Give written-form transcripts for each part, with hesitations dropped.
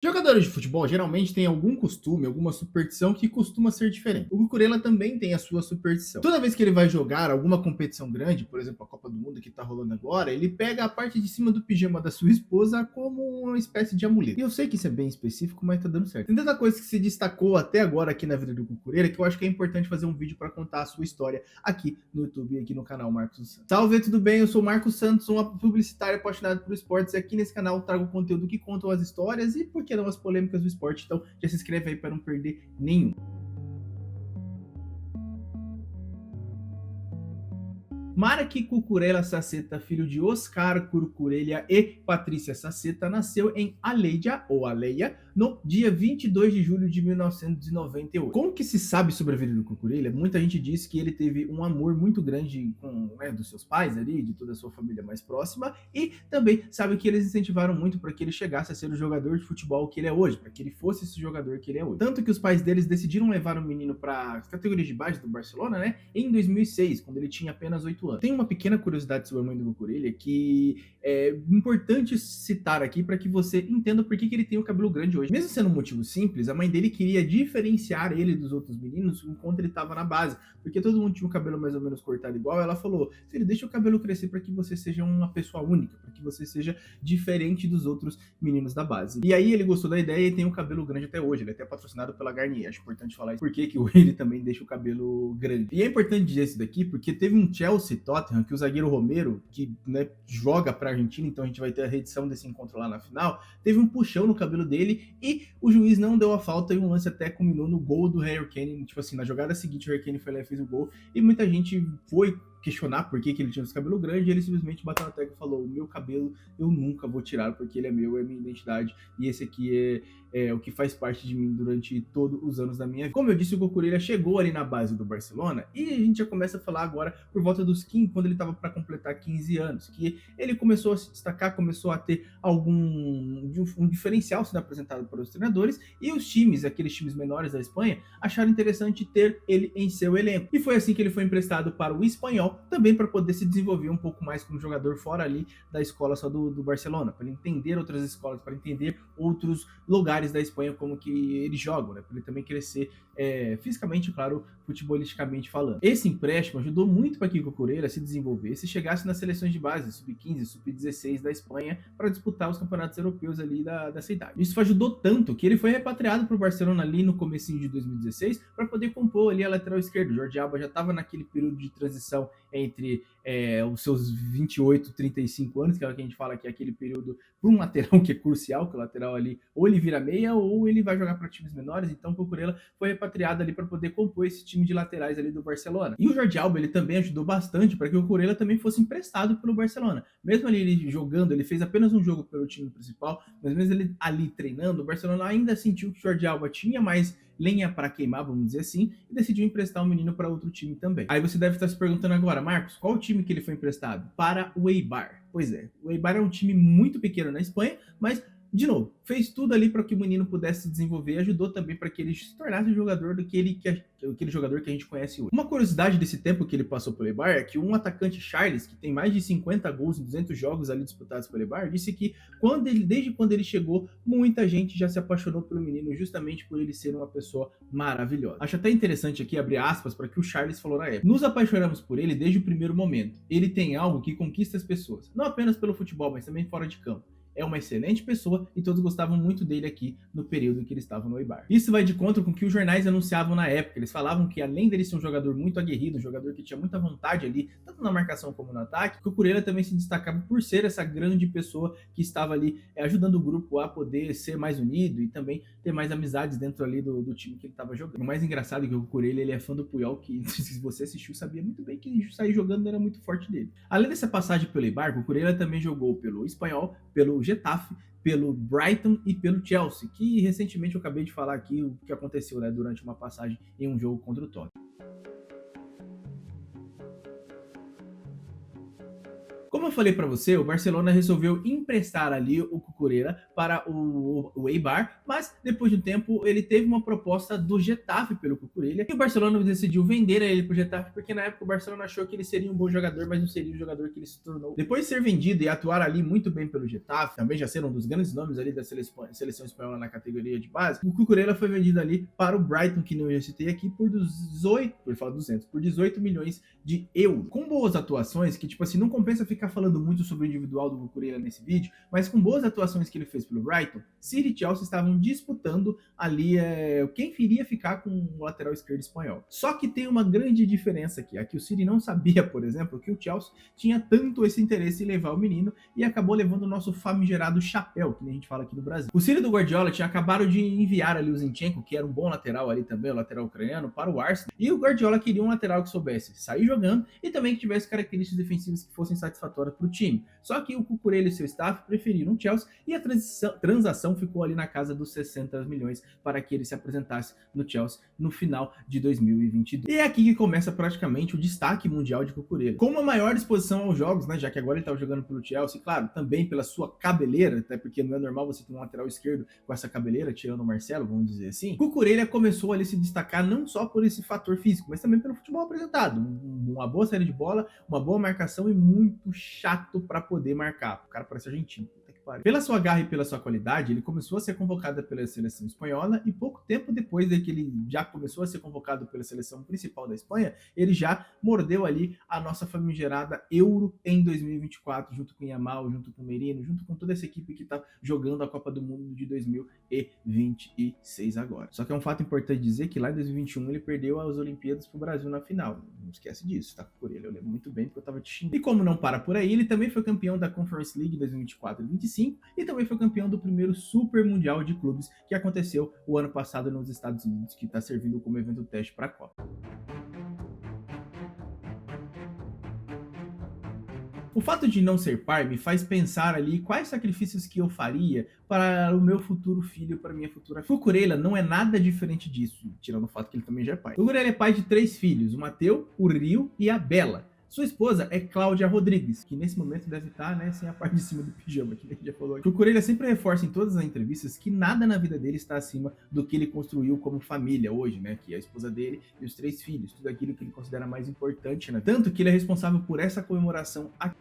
Jogadores de futebol geralmente têm algum costume, alguma superstição que costuma ser diferente. O Cucurella também tem a sua superstição. Toda vez que ele vai jogar alguma competição grande, por exemplo, a Copa do Mundo que tá rolando agora, ele pega a parte de cima do pijama da sua esposa como uma espécie de amuleto. E eu sei que isso é bem específico, mas tá dando certo. Tem tanta coisa que se destacou até agora aqui na vida do Cucurella que eu acho que é importante fazer um vídeo para contar a sua história aqui no YouTube e aqui no canal Marcos Santos. Salve, tudo bem? Eu sou o Marcos Santos, um publicitário apaixonado por esportes, e aqui nesse canal eu trago conteúdo que contam as histórias e, por que não, as polêmicas do esporte. Então já se inscreve aí para não perder nenhum. Marek Cucurella Saceta, filho de Oscar Cucurella e Patrícia Saceta, nasceu em Aleia, ou Aleia, no dia 22 de julho de 1998. Como que se sabe sobre a vida do Cucurella? Muita gente diz que ele teve um amor muito grande com, dos seus pais ali, de toda a sua família mais próxima, e também sabe que eles incentivaram muito para que ele chegasse a ser o jogador de futebol que ele é hoje, para que ele fosse esse jogador que ele é hoje. Tanto que os pais deles decidiram levar o menino para as categorias de base do Barcelona, né, em 2006, quando ele tinha apenas 8 anos. Tem uma pequena curiosidade sobre a mãe do Cucurella que é importante citar aqui para que você entenda por que ele tem o cabelo grande hoje. Mesmo sendo um motivo simples, a mãe dele queria diferenciar ele dos outros meninos enquanto ele estava na base, porque todo mundo tinha o cabelo mais ou menos cortado igual. Ela falou: filho, deixa o cabelo crescer para que você seja uma pessoa única, para que você seja diferente dos outros meninos da base. E aí ele gostou da ideia e tem o cabelo grande até hoje. Ele é até patrocinado pela Garnier. Acho importante falar isso, porque que ele também deixa o cabelo grande. E é importante dizer isso daqui porque teve um Chelsea Tottenham que o zagueiro Romero, que, né, joga para a Argentina, então a gente vai ter a reedição desse encontro lá na final, teve um puxão no cabelo dele e o juiz não deu a falta, e um lance até culminou no gol do Harry Kane. Tipo assim, na jogada seguinte o Harry Kane foi lá e fez o gol, e muita gente foi questionar por que ele tinha esse cabelo grande, e ele simplesmente bateu na tecla e falou: o meu cabelo eu nunca vou tirar, porque ele é meu, é minha identidade, e esse aqui é o que faz parte de mim durante todos os anos da minha vida. Como eu disse, o Cucurella chegou ali na base do Barcelona, e a gente já começa a falar agora por volta dos 15, quando ele estava para completar 15 anos, que ele começou a se destacar, começou a ter um diferencial sendo apresentado para os treinadores, e os times, aqueles times menores da Espanha, acharam interessante ter ele em seu elenco. E foi assim que ele foi emprestado para o Espanhol, também para poder se desenvolver um pouco mais como jogador fora ali da escola só do Barcelona, para ele entender outras escolas, para entender outros lugares da Espanha como que eles jogam, né, para ele também crescer fisicamente, claro, futebolisticamente falando. Esse empréstimo ajudou muito para que o Cucurella se desenvolvesse e chegasse nas seleções de base, sub-15, sub-16 da Espanha, para disputar os campeonatos europeus ali dessa idade. Isso ajudou tanto que ele foi repatriado para o Barcelona ali no comecinho de 2016 para poder compor ali a lateral esquerda. O Jordi Alba já estava naquele período de transição entre os seus 28, 35 anos, que é o que a gente fala que é aquele período para um lateral que é crucial, que o lateral ali ou ele vira meia ou ele vai jogar para times menores. Então o Cucurella foi repatriado ali para poder compor esse time de laterais ali do Barcelona. E o Jordi Alba ele também ajudou bastante para que o Cucurella também fosse emprestado pelo Barcelona. Mesmo ali ele jogando, ele fez apenas um jogo pelo time principal, mas mesmo ele ali treinando, o Barcelona ainda sentiu que o Jordi Alba tinha mais lenha para queimar, vamos dizer assim, e decidiu emprestar o menino para outro time também. Aí você deve estar se perguntando agora: Marcos, qual o time que ele foi emprestado? Para o Eibar. Pois é, o Eibar é um time muito pequeno na Espanha, mas de novo, fez tudo ali para que o menino pudesse se desenvolver e ajudou também para que ele se tornasse o jogador aquele jogador que a gente conhece hoje. Uma curiosidade desse tempo que ele passou pelo Eibar é que um atacante, Charles, que tem mais de 50 gols em 200 jogos ali disputados pelo Eibar, disse que desde quando ele chegou, muita gente já se apaixonou pelo menino justamente por ele ser uma pessoa maravilhosa. Acho até interessante aqui abrir aspas para que o Charles falou na época: nos apaixonamos por ele desde o primeiro momento. Ele tem algo que conquista as pessoas, não apenas pelo futebol, mas também fora de campo. É uma excelente pessoa e todos gostavam muito dele aqui no período em que ele estava no Eibar. Isso vai de conta com o que os jornais anunciavam na época. Eles falavam que, além dele ser um jogador muito aguerrido, um jogador que tinha muita vontade ali, tanto na marcação como no ataque, que o Cucurella também se destacava por ser essa grande pessoa que estava ali ajudando o grupo a poder ser mais unido e também ter mais amizades dentro ali do time que ele estava jogando. O mais engraçado é que o Cucurella, ele é fã do Puyol, que se você assistiu sabia muito bem que sair jogando não era muito forte dele. Além dessa passagem pelo Eibar, o Cucurella também jogou pelo Espanhol, pelo Getafe, pelo Brighton e pelo Chelsea, que recentemente eu acabei de falar aqui o que aconteceu, né, durante uma passagem em um jogo contra o Tottenham. Como eu falei para você, o Barcelona resolveu emprestar ali o Cucurella para o Eibar, mas depois de um tempo ele teve uma proposta do Getafe pelo Cucurella e o Barcelona decidiu vender ele para o Getafe porque na época o Barcelona achou que ele seria um bom jogador, mas não seria o jogador que ele se tornou. Depois de ser vendido e atuar ali muito bem pelo Getafe, também já ser um dos grandes nomes ali da seleção espanhola na categoria de base, o Cucurella foi vendido ali para o Brighton, que eu já citei aqui, por 18 milhões de euros. Com boas atuações, que tipo assim, não compensa ficar falando muito sobre o individual do Cucurella nesse vídeo, mas com boas atuações que ele fez pelo Brighton, City e Chelsea estavam disputando ali quem iria ficar com o lateral esquerdo espanhol. Só que tem uma grande diferença aqui. Aqui o City não sabia, por exemplo, que o Chelsea tinha tanto esse interesse em levar o menino e acabou levando o nosso famigerado chapéu, que nem a gente fala aqui no Brasil. O City do Guardiola tinha acabado de enviar ali o Zinchenko, que era um bom lateral ali também, o lateral ucraniano, para o Arsenal, e o Guardiola queria um lateral que soubesse sair jogando e também que tivesse características defensivas que fossem satisfatórias para o time. Só que o Cucurella e seu staff preferiram o Chelsea e a transação ficou ali na casa dos 60 milhões para que ele se apresentasse no Chelsea no final de 2022. E é aqui que começa praticamente o destaque mundial de Cucurella. Com uma maior disposição aos jogos, né, já que agora ele estava jogando pelo Chelsea, claro, também pela sua cabeleira, até porque não é normal você ter um lateral esquerdo com essa cabeleira, tirando o Marcelo, vamos dizer assim. Cucurella começou ali a se destacar não só por esse fator físico, mas também pelo futebol apresentado. Uma boa saída de bola, uma boa marcação e muito chato para poder marcar. O cara parece argentino. Pela sua garra e pela sua qualidade, ele começou a ser convocado pela seleção espanhola e pouco tempo depois de que ele já começou a ser convocado pela seleção principal da Espanha, ele já mordeu ali a nossa famigerada Euro em 2024, junto com o Yamal, junto com o Merino, junto com toda essa equipe que está jogando a Copa do Mundo de 2026 agora. Só que é um fato importante dizer que lá em 2021 ele perdeu as Olimpíadas para o Brasil na final. Não esquece disso, tá? Por ele, eu lembro muito bem porque eu estava te xingando. E como não para por aí, ele também foi campeão da Conference League 2024 e 2025 e também foi campeão do primeiro Super Mundial de Clubes que aconteceu o ano passado nos Estados Unidos, que está servindo como evento teste para a Copa. O fato de não ser pai me faz pensar ali quais sacrifícios que eu faria para o meu futuro filho, para minha futura filha. Cucurella não é nada diferente disso, tirando o fato que ele também já é pai. Cucurella é pai de 3 filhos, o Mateu, o Rio e a Bela. Sua esposa é Cláudia Rodrigues, que nesse momento deve estar, né, sem a parte de cima do pijama, que a gente já falou aqui. O Cucurella sempre reforça em todas as entrevistas que nada na vida dele está acima do que ele construiu como família hoje, né, que é a esposa dele e os 3 filhos, tudo aquilo que ele considera mais importante, né? Tanto que ele é responsável por essa comemoração aqui.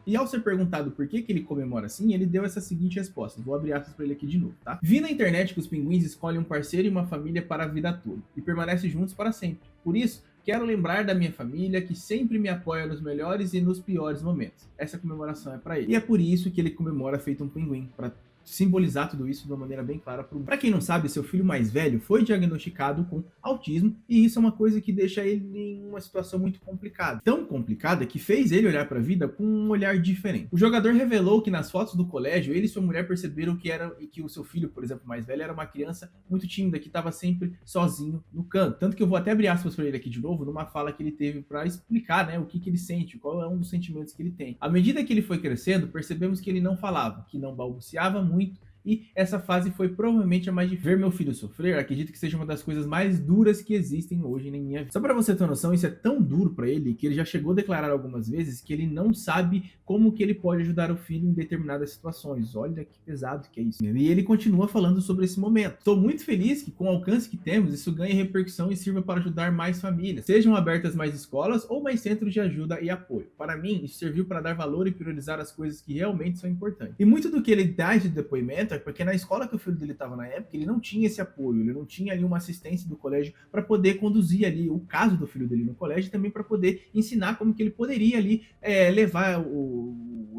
E ao ser perguntado por que ele comemora assim, ele deu essa seguinte resposta. Vou abrir aspas para ele aqui de novo, tá? Vi na internet que os pinguins escolhem um parceiro e uma família para a vida toda e permanecem juntos para sempre. Por isso, quero lembrar da minha família que sempre me apoia nos melhores e nos piores momentos. Essa comemoração é para ele. E é por isso que ele comemora feito um pinguim, para simbolizar tudo isso de uma maneira bem clara para o mundo. Para quem não sabe, seu filho mais velho foi diagnosticado com autismo e isso é uma coisa que deixa ele em uma situação muito complicada. Tão complicada que fez ele olhar para a vida com um olhar diferente. O jogador revelou que nas fotos do colégio, ele e sua mulher perceberam que o seu filho, por exemplo, mais velho, era uma criança muito tímida, que estava sempre sozinho no canto. Tanto que eu vou até abrir aspas para ele aqui de novo, numa fala que ele teve para explicar, né, o que ele sente, qual é um dos sentimentos que ele tem. À medida que ele foi crescendo, percebemos que ele não falava, que não balbuciava muito, e essa fase foi provavelmente a mais difícil. Ver meu filho sofrer, acredito que seja uma das coisas mais duras que existem hoje na minha vida. Só para você ter noção, isso é tão duro para ele que ele já chegou a declarar algumas vezes que ele não sabe como que ele pode ajudar o filho em determinadas situações. Olha que pesado que é isso. E ele continua falando sobre esse momento. Estou muito feliz que com o alcance que temos, isso ganhe repercussão e sirva para ajudar mais famílias. Sejam abertas mais escolas ou mais centros de ajuda e apoio. Para mim, isso serviu para dar valor e priorizar as coisas que realmente são importantes. E muito do que ele dá de depoimento é porque na escola que o filho dele estava na época, ele não tinha esse apoio, ele não tinha ali uma assistência do colégio para poder conduzir ali o caso do filho dele no colégio e também para poder ensinar como que ele poderia ali levar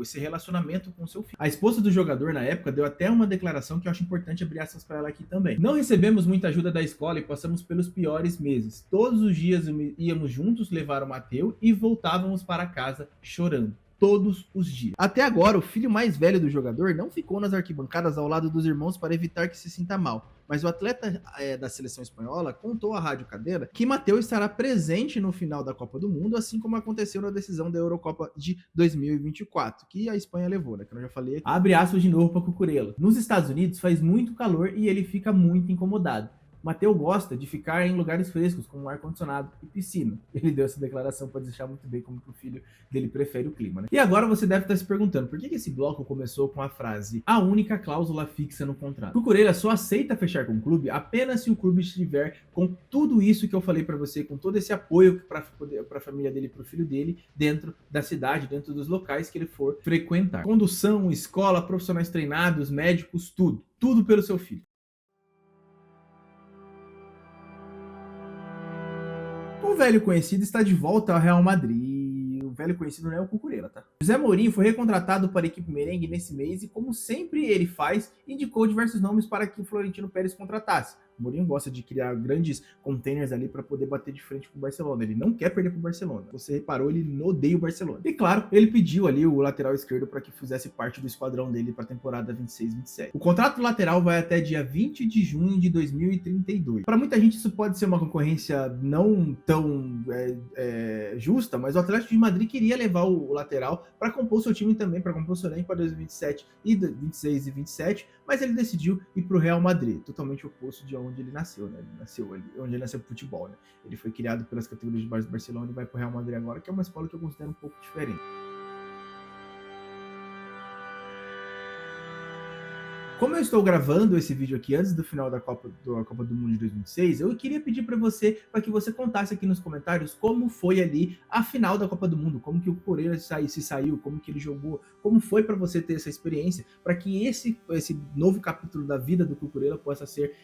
esse relacionamento com o seu filho. A esposa do jogador na época deu até uma declaração que eu acho importante abrir aspas para ela aqui também. Não recebemos muita ajuda da escola e passamos pelos piores meses. Todos os dias íamos juntos levar o Mateu e voltávamos para casa chorando. Todos os dias. Até agora, o filho mais velho do jogador não ficou nas arquibancadas ao lado dos irmãos para evitar que se sinta mal, mas o atleta da seleção espanhola contou à Rádio Cadeira que Mateu estará presente no final da Copa do Mundo, assim como aconteceu na decisão da Eurocopa de 2024, que a Espanha levou, né? Que eu já falei. Abre aspas de novo para Cucurella. Nos Estados Unidos faz muito calor e ele fica muito incomodado. Mateu gosta de ficar em lugares frescos, como ar-condicionado e piscina. Ele deu essa declaração para deixar muito bem como que o filho dele prefere o clima, né? E agora você deve estar se perguntando, por que esse bloco começou com a frase "a única cláusula fixa no contrato"? Cucurella só aceita fechar com o clube apenas se o clube estiver com tudo isso que eu falei para você, com todo esse apoio para a família dele e para o filho dele, dentro da cidade, dentro dos locais que ele for frequentar. Condução, escola, profissionais treinados, médicos, tudo. Tudo pelo seu filho. O velho conhecido está de volta ao Real Madrid. O velho conhecido não é o Cucurella, tá? José Mourinho foi recontratado para a equipe merengue nesse mês e, como sempre ele faz, indicou diversos nomes para que o Florentino Pérez contratasse. O Mourinho gosta de criar grandes containers ali para poder bater de frente com o Barcelona. Ele não quer perder para o Barcelona. Você reparou, ele odeia o Barcelona. E claro, ele pediu ali o lateral esquerdo para que fizesse parte do esquadrão dele para a temporada 26-27. O contrato lateral vai até dia 20 de junho de 2032. Para muita gente isso pode ser uma concorrência não tão justa, mas o Atlético de Madrid queria levar o lateral para compor seu time também, para compor seu elenco para 2027 e 26 e 27, mas ele decidiu ir para o Real Madrid, totalmente oposto de onde ele nasceu, né? Ele nasceu ali, onde ele nasceu pro futebol, né? Ele foi criado pelas categorias de base do Barcelona e vai pro Real Madrid agora, que é uma escola que eu considero um pouco diferente. Como eu estou gravando esse vídeo aqui antes do final da Copa do Mundo de 2026, eu queria pedir para que você contasse aqui nos comentários como foi ali a final da Copa do Mundo, como que o Cucurella se saiu, como que ele jogou, como foi para você ter essa experiência, para que esse novo capítulo da vida do Cucurella possa ser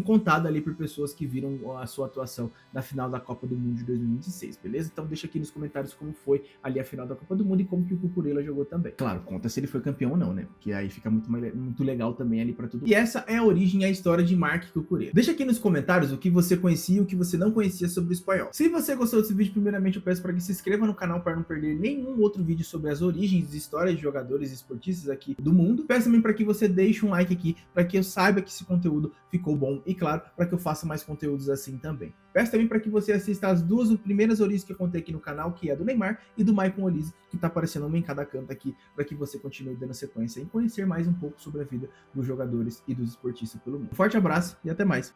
contado ali por pessoas que viram a sua atuação na final da Copa do Mundo de 2026, beleza? Então deixa aqui nos comentários como foi ali a final da Copa do Mundo e como que o Cucurella jogou também. Claro, conta se ele foi campeão ou não, né? Porque aí fica muito legal também ali para tudo. E essa é a origem e a história de Marc Cucurella. Deixa aqui nos comentários o que você conhecia e o que você não conhecia sobre o espanhol. Se você gostou desse vídeo, primeiramente eu peço para que se inscreva no canal para não perder nenhum outro vídeo sobre as origens e histórias de jogadores e esportistas aqui do mundo. Peço também para que você deixe um like aqui para que eu saiba que esse conteúdo ficou bom e, claro, para que eu faça mais conteúdos assim também. Peço também para que você assista as duas primeiras origens que eu contei aqui no canal, que é a do Neymar e do Maicon Olise, que tá aparecendo uma em cada canto aqui, para que você continue dando sequência e conhecer mais um pouco sobre a vida dos jogadores e dos esportistas pelo mundo. Um forte abraço e até mais!